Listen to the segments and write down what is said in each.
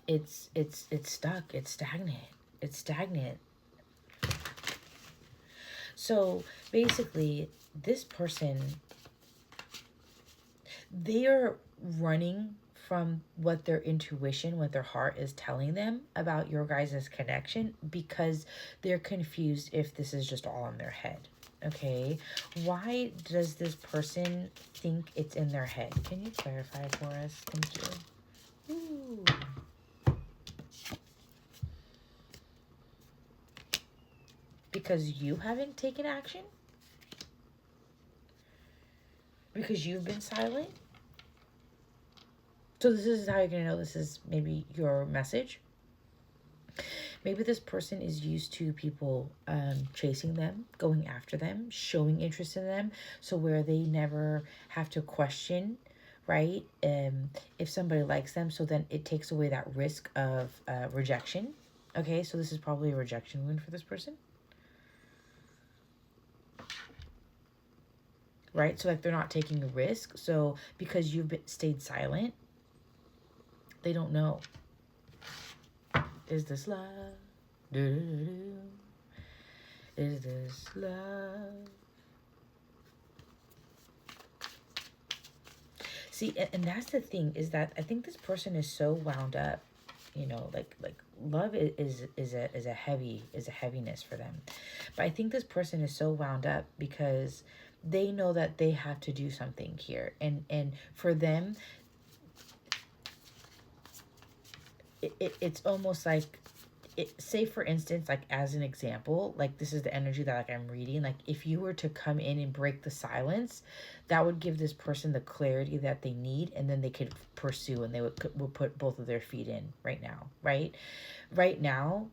it's stuck. It's stagnant. It's stagnant. So basically, this person, they are running from what their intuition, what their heart is telling them about your guys' connection, because they're confused if this is just all in their head. Okay, why does this person think it's in their head? Can you clarify for us? Thank you. Ooh. Because you haven't taken action? Because you've been silent? So this is how you're going to know this is maybe your message. Maybe this person is used to people chasing them, going after them, showing interest in them. So where they never have to question, right? If somebody likes them, so then it takes away that risk of rejection. Okay, so this is probably a rejection wound for this person. Right? So like they're not taking a risk. So because you've stayed silent, they don't know. Is this love? Do-do-do-do. Is this love? See, and that's the thing, is that I think this person is so wound up, you know, like love is a heaviness for them. But I think this person is so wound up because they know that they have to do something here, and for them, it's almost like, say for instance, like as an example, like this is the energy that like I'm reading, like if you were to come in and break the silence, that would give this person the clarity that they need, and then they could pursue, and they would put both of their feet in right now. Right now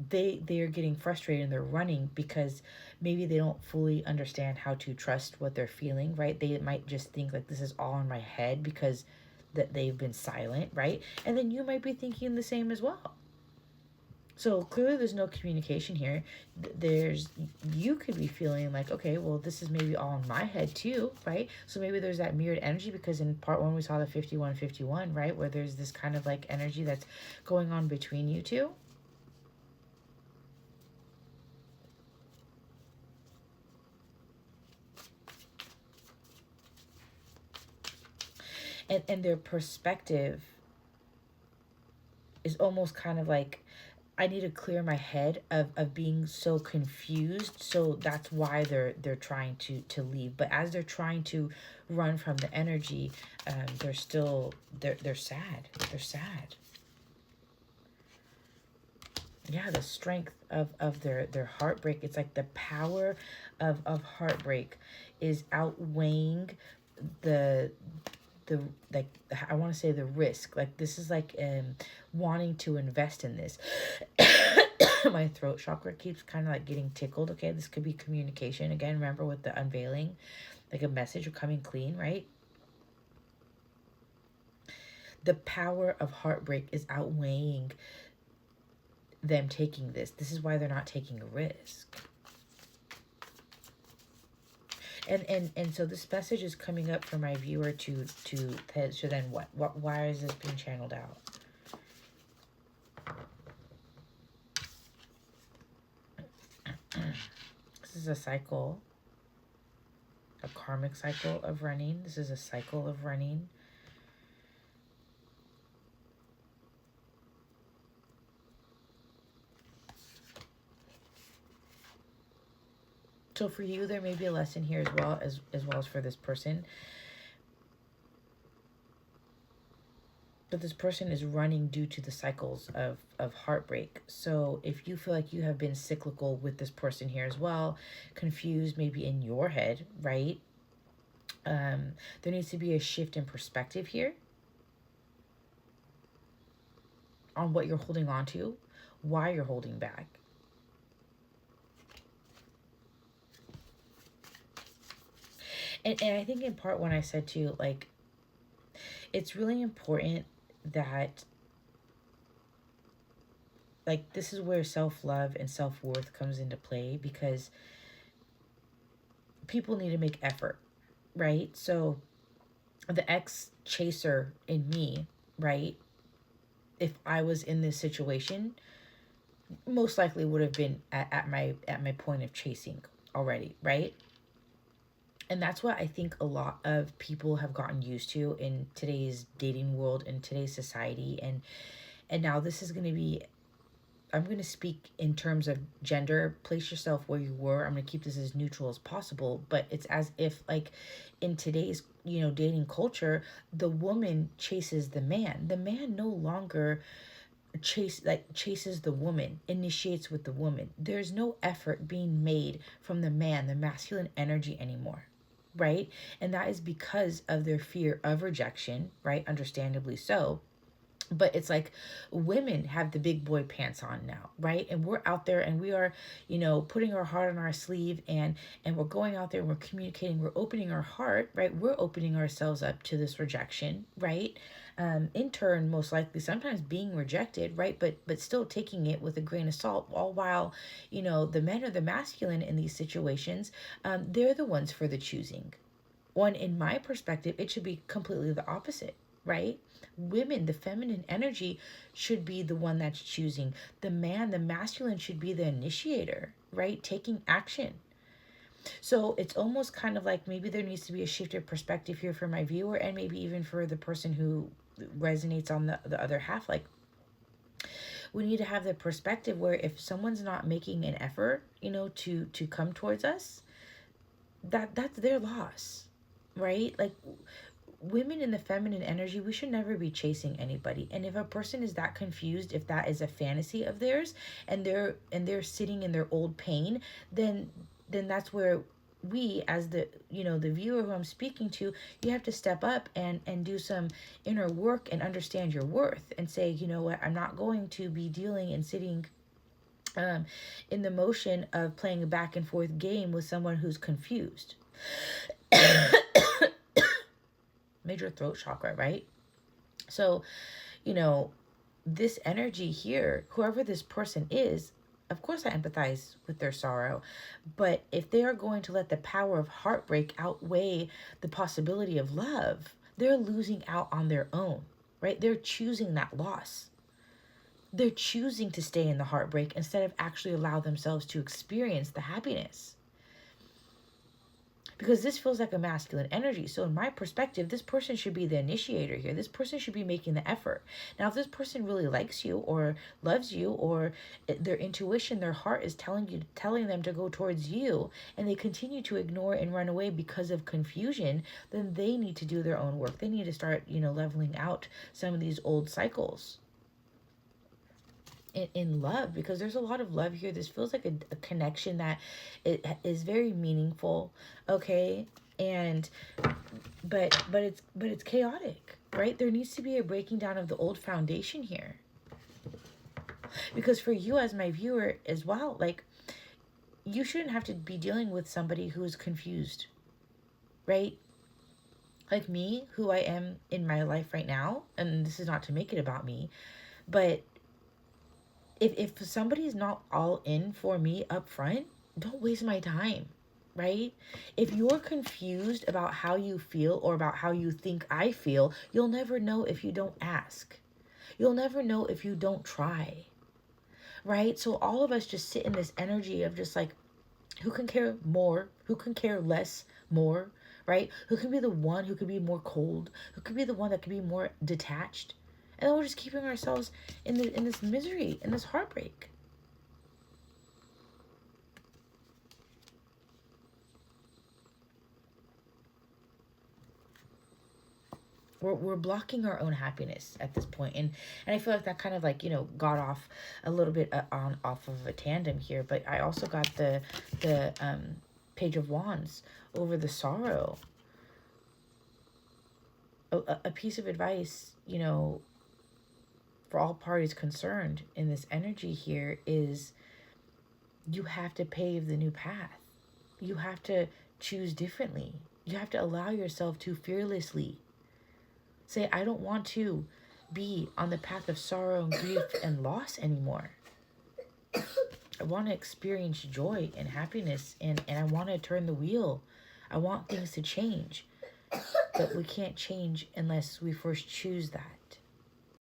they're getting frustrated and they're running because maybe they don't fully understand how to trust what they're feeling, right? They might just think like this is all in my head because that they've been silent, right? And then you might be thinking the same as well. So clearly there's no communication here. You could be feeling like, okay, well, this is maybe all in my head too, right? So maybe there's that mirrored energy, because in part one we saw the 51-51, right? Where there's this kind of like energy that's going on between you two. And their perspective is almost kind of like, I need to clear my head of being so confused. So that's why they're trying to leave. But as they're trying to run from the energy, they're still they're sad. They're sad. Yeah, the strength of their heartbreak. It's like the power of heartbreak is outweighing the like, I want to say the risk. Like this is like wanting to invest in this. My throat chakra keeps kind of like getting tickled. Okay, this could be communication again. Remember with the unveiling, like a message coming clean, right? The power of heartbreak is outweighing them taking this. This is why they're not taking a risk. And so this message is coming up for my viewer to then what why is this being channeled out? This is a cycle, a karmic cycle of running. This is a cycle of running. So for you, there may be a lesson here as well as for this person. But this person is running due to the cycles of heartbreak. So if you feel like you have been cyclical with this person here as well, confused maybe in your head, right? There needs to be a shift in perspective here on what you're holding on to, why you're holding back. And I think in part when I said to you, like, it's really important that, like, this is where self-love and self-worth comes into play, because people need to make effort, right? So the ex-chaser in me, right, if I was in this situation, most likely would have been at my point of chasing already, right? And that's what I think a lot of people have gotten used to in today's dating world, in today's society. And now this is going to be, I'm going to speak in terms of gender. Place yourself where you were. I'm going to keep this as neutral as possible, but it's as if, like, in today's, dating culture, the woman chases the man. The man no longer chases the woman, initiates with the woman. There's no effort being made from the man, the masculine energy anymore, right? And that is because of their fear of rejection, right? Understandably so. But it's like women have the big boy pants on now, right? And we're out there and we are, putting our heart on our sleeve, and we're going out there and we're communicating, we're opening our heart, right? We're opening ourselves up to this rejection, right? In turn, most likely sometimes being rejected, right? But still taking it with a grain of salt, all while, the men or the masculine in these situations, they're the ones for the choosing. One, in my perspective, it should be completely the opposite, right? Women, the feminine energy, should be the one that's choosing. The man, the masculine, should be the initiator, right? Taking action. So it's almost kind of like maybe there needs to be a shifted perspective here for my viewer, and maybe even for the person who resonates on the other half. Like, we need to have the perspective where if someone's not making an effort, to come towards us, that's their loss, right? Like, women in the feminine energy, we should never be chasing anybody. And if a person is that confused, if that is a fantasy of theirs, and they're sitting in their old pain, then that's where we, as the viewer who I'm speaking to, you have to step up and do some inner work and understand your worth and say, you know what, I'm not going to be dealing and sitting in the motion of playing a back and forth game with someone who's confused. Major throat chakra, right? So, this energy here, whoever this person is, of course I empathize with their sorrow, but if they are going to let the power of heartbreak outweigh the possibility of love, they're losing out on their own, right? They're choosing that loss. They're choosing to stay in the heartbreak instead of actually allow themselves to experience the happiness. Because this feels like a masculine energy. So in my perspective, this person should be the initiator here. This person should be making the effort. Now, if this person really likes you or loves you, or their intuition, their heart is telling them to go towards you, and they continue to ignore and run away because of confusion, then they need to do their own work. They need to start, leveling out some of these old cycles in love, because there's a lot of love here. This feels like a connection that it is very meaningful, okay? And but it's chaotic, right? There needs to be a breaking down of the old foundation here, because for you as my viewer as well, like, you shouldn't have to be dealing with somebody who's confused, right? Like me, who I am in my life right now, and this is not to make it about me, but if somebody's not all in for me up front, don't waste my time, right? If you're confused about how you feel or about how you think I feel, you'll never know if you don't ask. You'll never know if you don't try, right? So all of us just sit in this energy of just like, who can care more? Who can care less more, right? Who can be the one who could be more cold? Who could be the one that could be more detached? And then we're just keeping ourselves in this misery, in this heartbreak. We're blocking our own happiness at this point. And I feel like that kind of like, got off a little bit off of a tandem here. But I also got the Page of Wands over the sorrow. A piece of advice, for all parties concerned in this energy here is, you have to pave the new path. You have to choose differently. You have to allow yourself to fearlessly say, I don't want to be on the path of sorrow and grief and loss anymore. I want to experience joy and happiness, and I want to turn the wheel. I want things to change. But we can't change unless we first choose that.